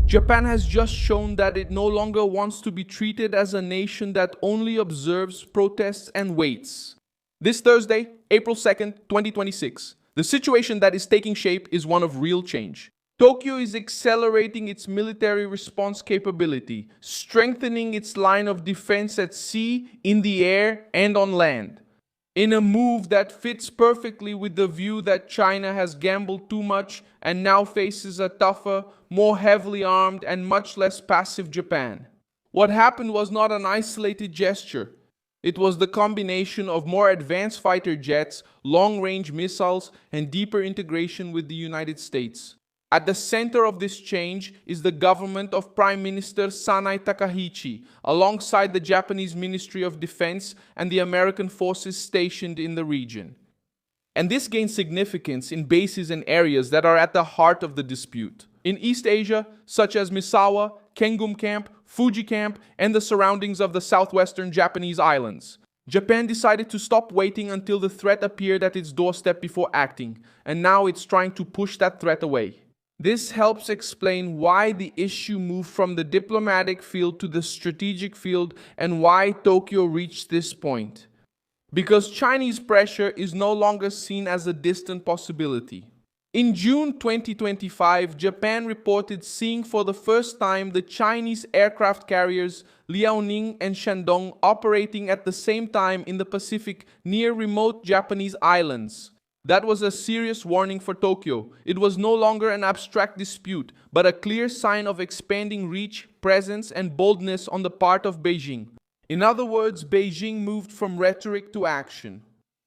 Japan has just shown that it no longer wants to be treated as a nation that only observes, protests, and waits. This Thursday, April 2nd, 2026, the situation that is taking shape is one of real change. Tokyo is accelerating its military response capability, strengthening its line of defense at sea, in the air, and on land. In a move that fits perfectly with the view that China has gambled too much and now faces a tougher, more heavily armed, and much less passive Japan. What happened was not an isolated gesture. It was the combination of more advanced fighter jets, long-range missiles, and deeper integration with the United States. At the center of this change is the government of Prime Minister Sanai Takaichi, alongside the Japanese Ministry of Defense and the American forces stationed in the region. And this gains significance in bases and areas that are at the heart of the dispute. In East Asia, such as Misawa, Kengum Camp, Fuji Camp, and the surroundings of the southwestern Japanese islands, Japan decided to stop waiting until the threat appeared at its doorstep before acting, and now it's trying to push that threat away. This helps explain why the issue moved from the diplomatic field to the strategic field and why Tokyo reached this point. Because Chinese pressure is no longer seen as a distant possibility. In June 2025, Japan reported seeing for the first time the Chinese aircraft carriers Liaoning and Shandong operating at the same time in the Pacific near remote Japanese islands. That was a serious warning for Tokyo. It was no longer an abstract dispute, but a clear sign of expanding reach, presence, and boldness on the part of Beijing. In other words, Beijing moved from rhetoric to action.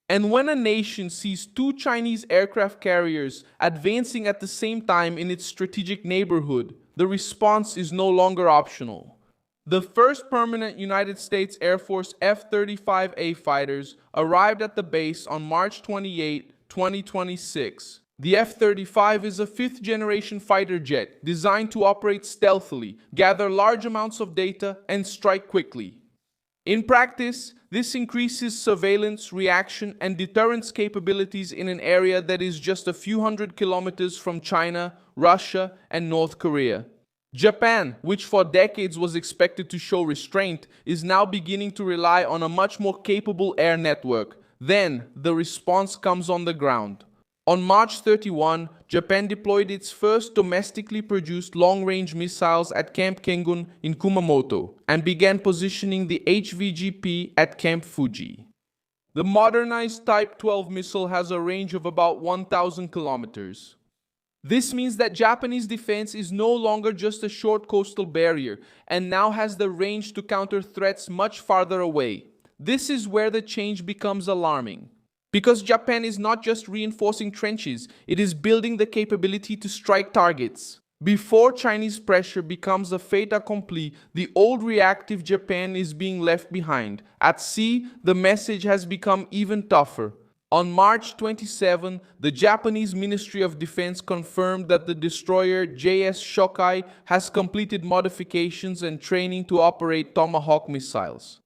And when a nation sees two Chinese aircraft carriers advancing at the same time in its strategic neighborhood, the response is no longer optional. The first permanent United States Air Force F-35A fighters arrived at the base on March 28, 2026. The F-35 is a fifth-generation fighter jet designed to operate stealthily, gather large amounts of data, and strike quickly. In practice, this increases surveillance, reaction, and deterrence capabilities in an area that is just a few hundred kilometers from China, Russia, and North Korea. Japan, which for decades was expected to show restraint, is now beginning to rely on a much more capable air network. Then, the response comes on the ground. On March 31, Japan deployed its first domestically produced long-range missiles at Camp Kengun in Kumamoto and began positioning the HVGP at Camp Fuji. The modernized Type 12 missile has a range of about 1,000 kilometers. This means that Japanese defense is no longer just a short coastal barrier and now has the range to counter threats much farther away. This is where the change becomes alarming. Because Japan is not just reinforcing trenches, it is building the capability to strike targets. Before Chinese pressure becomes a fait accompli, the old reactive Japan is being left behind. At sea, the message has become even tougher. On March 27, the Japanese Ministry of Defense confirmed that the destroyer JS Shokai has completed modifications and training to operate Tomahawk missiles.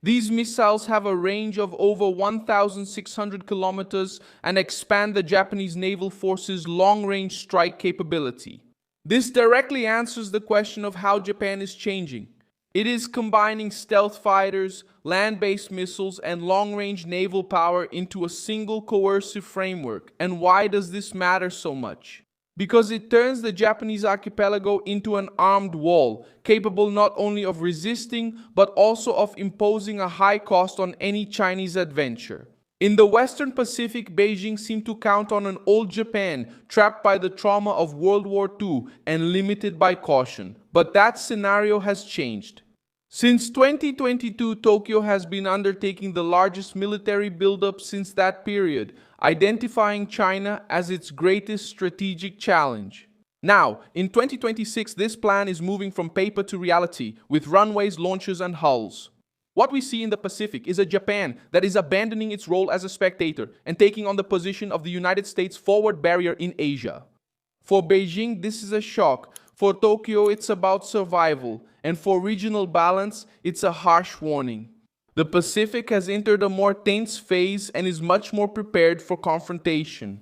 These missiles have a range of over 1,600 kilometers and expand the Japanese naval force's long-range strike capability. This directly answers the question of how Japan is changing. It is combining stealth fighters, land-based missiles, and long-range naval power into a single coercive framework. And why does this matter so much? Because it turns the Japanese archipelago into an armed wall, capable not only of resisting, but also of imposing a high cost on any Chinese adventure. In the Western Pacific, Beijing seemed to count on an old Japan, trapped by the trauma of World War II and limited by caution. But that scenario has changed. Since 2022, Tokyo has been undertaking the largest military buildup since that period, identifying China as its greatest strategic challenge. Now, in 2026, this plan is moving from paper to reality, with runways, launches, and hulls. What we see in the Pacific is a Japan that is abandoning its role as a spectator and taking on the position of the United States' forward barrier in Asia. For Beijing, this is a shock. For Tokyo, it's about survival. And for regional balance, it's a harsh warning. The Pacific has entered a more tense phase and is much more prepared for confrontation.